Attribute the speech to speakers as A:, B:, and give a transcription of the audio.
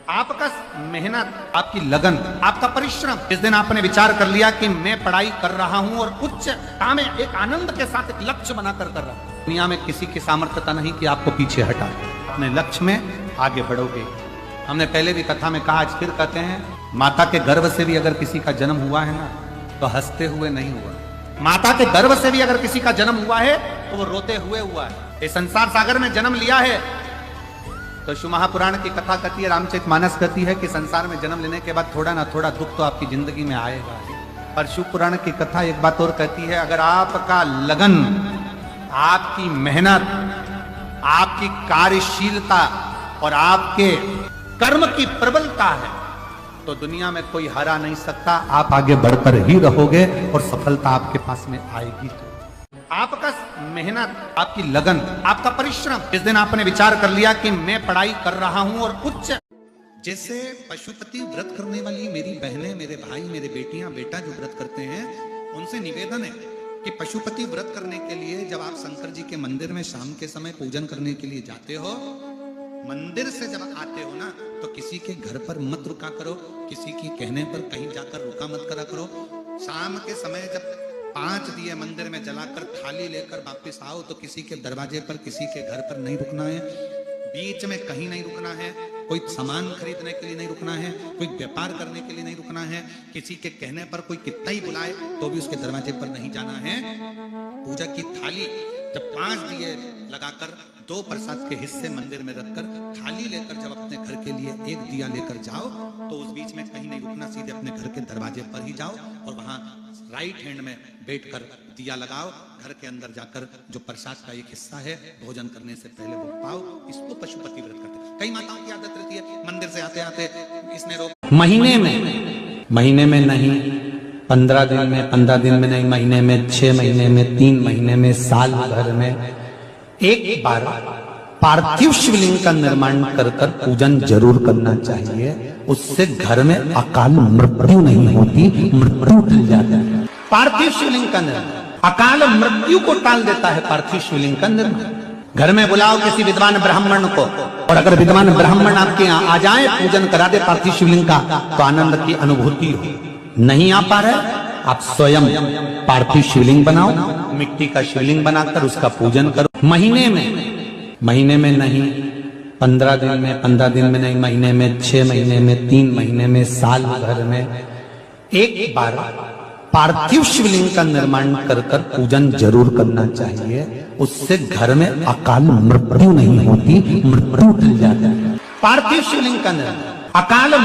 A: आपका मेहनत, आपकी लगन, आपका परिश्रम, जिस दिन आपने विचार कर लिया कि मैं पढ़ाई कर रहा हूं और उच्चता में एक आनंद के साथ एक लक्ष्य बनाकर कर रहा हूं, दुनिया में किसी की सामर्थ्यता नहीं कि आपको पीछे हटा। अपने लक्ष्य में आगे बढ़ोगे। हमने पहले भी कथा में कहा, आज फिर कहते हैं, माता के गर्भ से भी अगर किसी का जन्म हुआ है ना तो हंसते हुए नहीं हुआ। माता के गर्भ से भी अगर किसी का जन्म हुआ है तो वो रोते हुए हुआ है। इस संसार सागर में जन्म लिया है तो शिव महापुराण की कथा कहती है, रामचरितमानस कहती है कि संसार में जन्म लेने के बाद थोड़ा ना थोड़ा दुख तो आपकी जिंदगी में आएगा। पर शिव पुराण की कथा एक बात और कहती है, अगर आपका लगन, आपकी मेहनत, आपकी कार्यशीलता और आपके कर्म की प्रबलता है तो दुनिया में कोई हरा नहीं सकता। आप आगे बढ़कर ही रहोगे और सफलता आपके पास में आएगी। आपका मेहनत, आपकी लगन, आपका परिश्रम, जिस दिन आपने विचार कर लिया कि मैं पढ़ाई कर रहा हूं और उच्च, जैसे पशुपति व्रत करने वाली मेरी बहनें, मेरे भाई, मेरे बेटियां, बेटा जो व्रत करते हैं, उनसे निवेदन है कि पशुपति व्रत करने के लिए जब आप शंकर जी के मंदिर में शाम के समय पूजन करने के लिए जाते हो, मंदिर से जब आते हो ना तो किसी के घर पर मत रुका करो, किसी के कहने पर कहीं जाकर रुका मत करा करो। शाम के समय जब 5 दिए मंदिर में जलाकर थाली लेकर वापस आओ तो किसी के दरवाजे पर, किसी के घर पर नहीं रुकना है, बीच में कहीं नहीं रुकना है, कोई सामान खरीदने के लिए नहीं रुकना है, कोई व्यापार करने के लिए नहीं रुकना है, किसी के कहने पर कोई कितना ही बुलाए तो भी उसके दरवाजे पर नहीं जाना है। पूजा की थाली जब 5 दिए लगाकर 2 प्रसाद के हिस्से मंदिर में रखकर थाली लेकर जब अपने घर के लिए 1 दिया लेकर जाओ तो उस बीच में कहीं नहीं रुकना, सीधे अपने घर के दरवाजे पर ही जाओ और वहां राइट हैंड में बैठकर दिया लगाओ। घर के अंदर जाकर जो प्रसाद का एक हिस्सा है भोजन करने से पहले वो पाओ। इसको पशुपति व्रत कहते हैं। कई माताओं की आदत रहती है मंदिर से आते आते इसने रोक, महीने में नहीं, 15 दिन में, 15 दिन में नहीं, महीने में, 6 महीने में, 3 महीने में, साल भर में एक बार पार्थिव शिवलिंग का निर्माण कर पूजन जरूर करना चाहिए। उससे घर में अकाल मृत्यु नहीं होती, मृत्यु टल जाता है। पार्थिव शिवलिंग का निर्माण अकाल मृत्यु को टाल देता है। पार्थिव शिवलिंग का निर्माण घर में बुलाओ किसी विद्वान ब्राह्मण को, और अगर विद्वान ब्राह्मण आपके यहाँ आ जाए, पूजन करा दे पार्थिव शिवलिंग का, तो आनंद की अनुभूति हो। नहीं आ पा रहे, आप स्वयं पार्थिव शिवलिंग बनाओ, मिट्टी का शिवलिंग बनाकर उसका पूजन करो। महीने में नहीं, 15 दिन में, 15 दिन में नहीं, महीने में, 6 महीने में, 3 महीने में, साल भर में एक बार पार्थिव शिवलिंग का निर्माण कर पूजन जरूर करना चाहिए। उससे घर में अकाल मृत्यु नहीं होती, मृत्यु टल जाता है। पार्थिव शिवलिंग का निर्माण अकाल